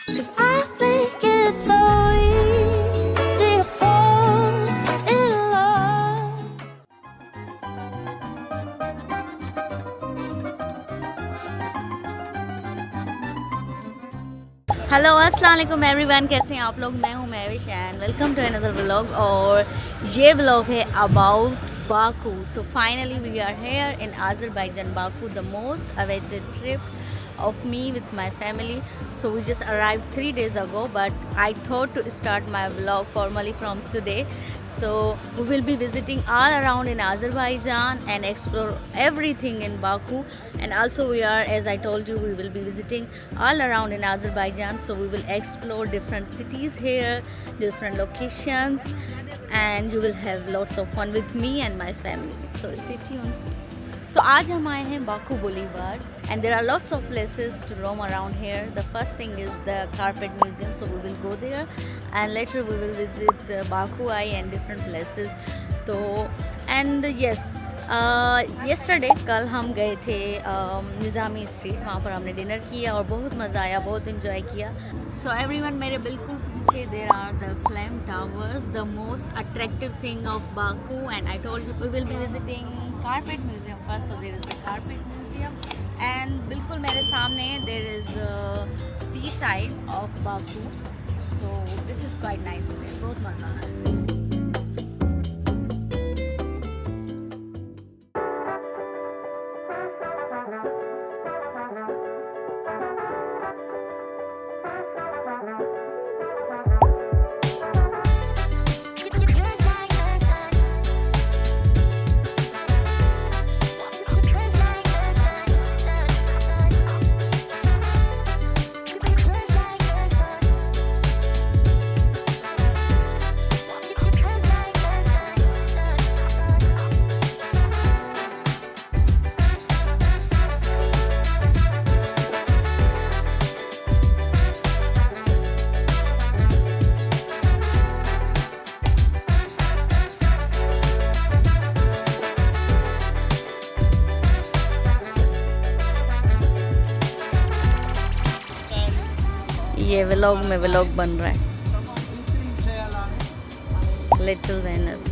'Cause I make it so easy to fall in love. Hello अस्सलाम वालेकुम everyone, कैसे हैं आप लोग। मैं हूं Mahvish and welcome to another vlog. और ये व्लॉग है about Baku. So finally we are here in Azerbaijan, Baku, the most awaited trip of me with my family. So we just arrived 3 days ago, but I thought to start my vlog formally from today. So we will be visiting all around in Azerbaijan and explore everything in Baku. And also we are, as I told you, we will be visiting all around in Azerbaijan. So we will explore different cities here, different locations, and you will have lots of fun with me and my family. So stay tuned. So आज हम आए हैं Baku बोलीवार and there are lots of places to roam around here. The first thing is the carpet museum, so we will go there and later we will visit Baku Eye and different places. तो and yes, yesterday कल हम गए थे निज़ामी street, वहाँ पर हमने dinner किया और बहुत मज़ा आया, बहुत इंजॉय किया. So everyone, मेरे बिल्कुल पीछे there are the flame towers, the most attractive thing of Baku. And I told you we will be visiting carpet museum first. So there is the carpet museum and बिल्कुल मेरे सामने there is seaside of Baku. So this is quite nice place, बहुत मज़ा आया. ये vlog में vlog बन रहा है. Little Venice.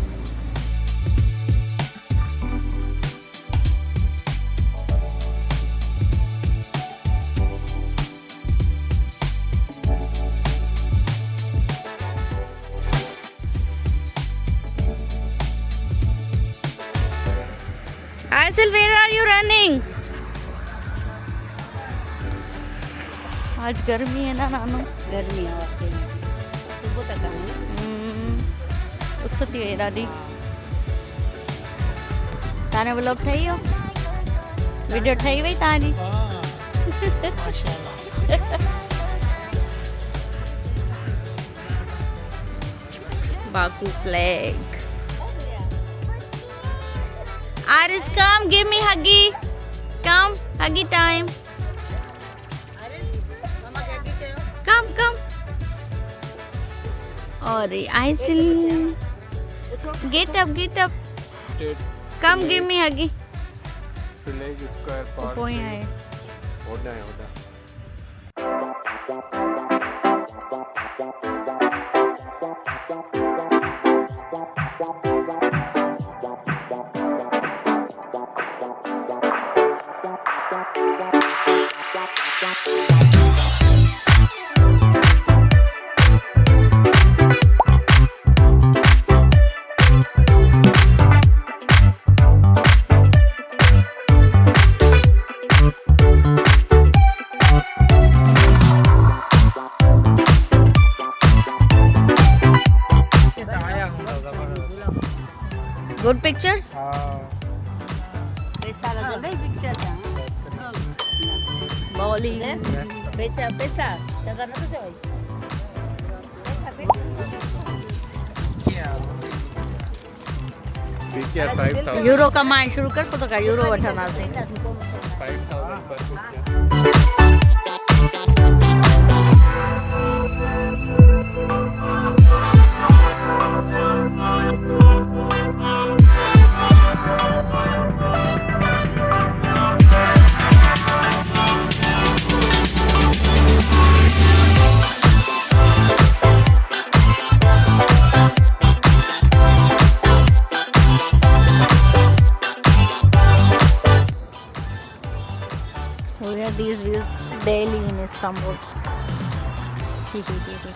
Aisil, where are you running? आज गर्मी है ना नानू. गर्मी है सुबह तक उस थी वई ॾाढी. तव्हांजो व्लॉग ठही वियो, वीडियो ठही वई तव्हांजी. Baku flag. Aris, come give me huggy. Come, huggy time. Come. और Aisil, get up. Come give me huggy. Village Square Park. कोई है. ओडा. Good pictures. पैसा लगा नहीं पिक्चर का Bowling. पैसा ज्यादा ना तो जाओ पीके 5000 यूरो कमाए शुरू कर पोइ तोखे यूरो वठंदासीं. 5000 पर रुपया. इस्तांबुल। ठीक है ठीक है।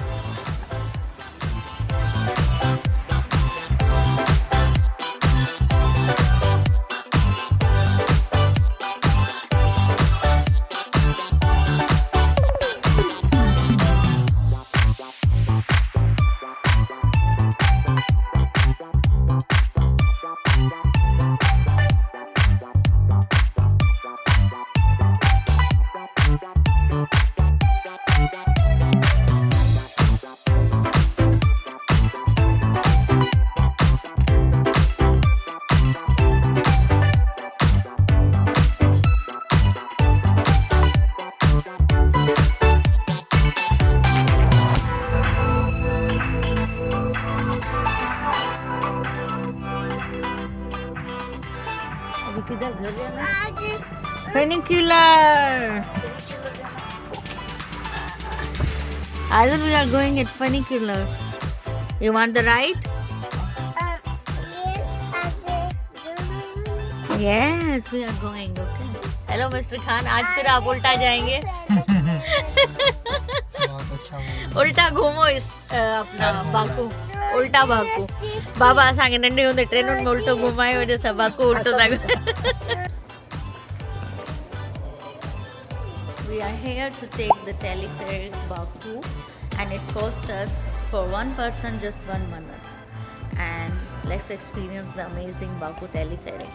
अभी किधर घर जाना है? Funicular. Azul, we are going at funicular. You want the ride? Yes, we are going. Okay. Hello, Mr. Khan. आज फिर आप उल्टा जाएंगे. उल्टा घूमो इस अपना बाकू. उल्टा बाकू. बाबा सांगे नंढे होंदे ट्रेनुनि में उल्टो घुमायो जैसा बाकू उल्टो था. We are here to take the telepheric Baku, and it costs us for one person just $1. And let's experience the amazing Baku telepheric.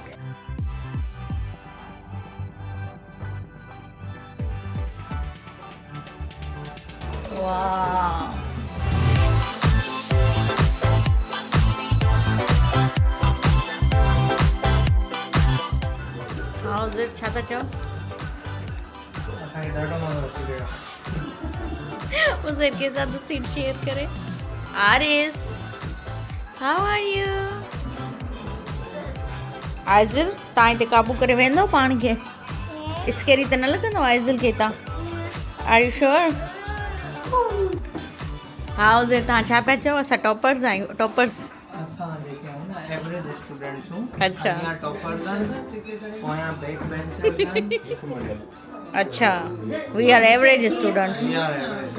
Wow! How's it, Chata Chow? उसे के साथ सीट शेयर करें. Aris, how are you? आइज़िल ताई ते काबू करे वेंदो पाण खे. इसके रीते न लॻंदो आइज़िल खे ता. Are you sure? How's it? तव्हां छा पिया चओ? असां टॉपर्स आहियूं. टॉपर्स. असां जेके आहियूं न एवरेज स्टूडेंट्स हूं. अच्छा. अॻियां टॉपर्स आहिनि, पोयां बैक बेंचर्स आहिनि. अच्छा. We are average students. We are average.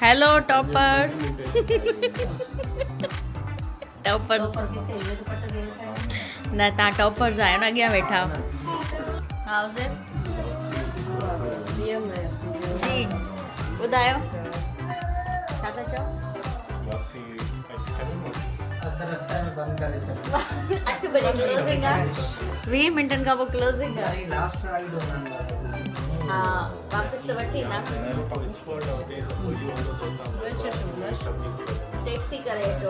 Hello toppers. Toppers. न तव्हां टॉपर्स आहियो न अॻियां वेठा. How's it? जी ॿुधायो छा था चओ? अधु रस्ते में बंदि करे छॾियो. 8 बजे क्लोजिंग आहे. 20 मिंटनि खां पोइ क्लोजिंग आहे. लास्ट राइड हुननि हा वापसि त वठी ईंदा. टैक्सी करे अचो.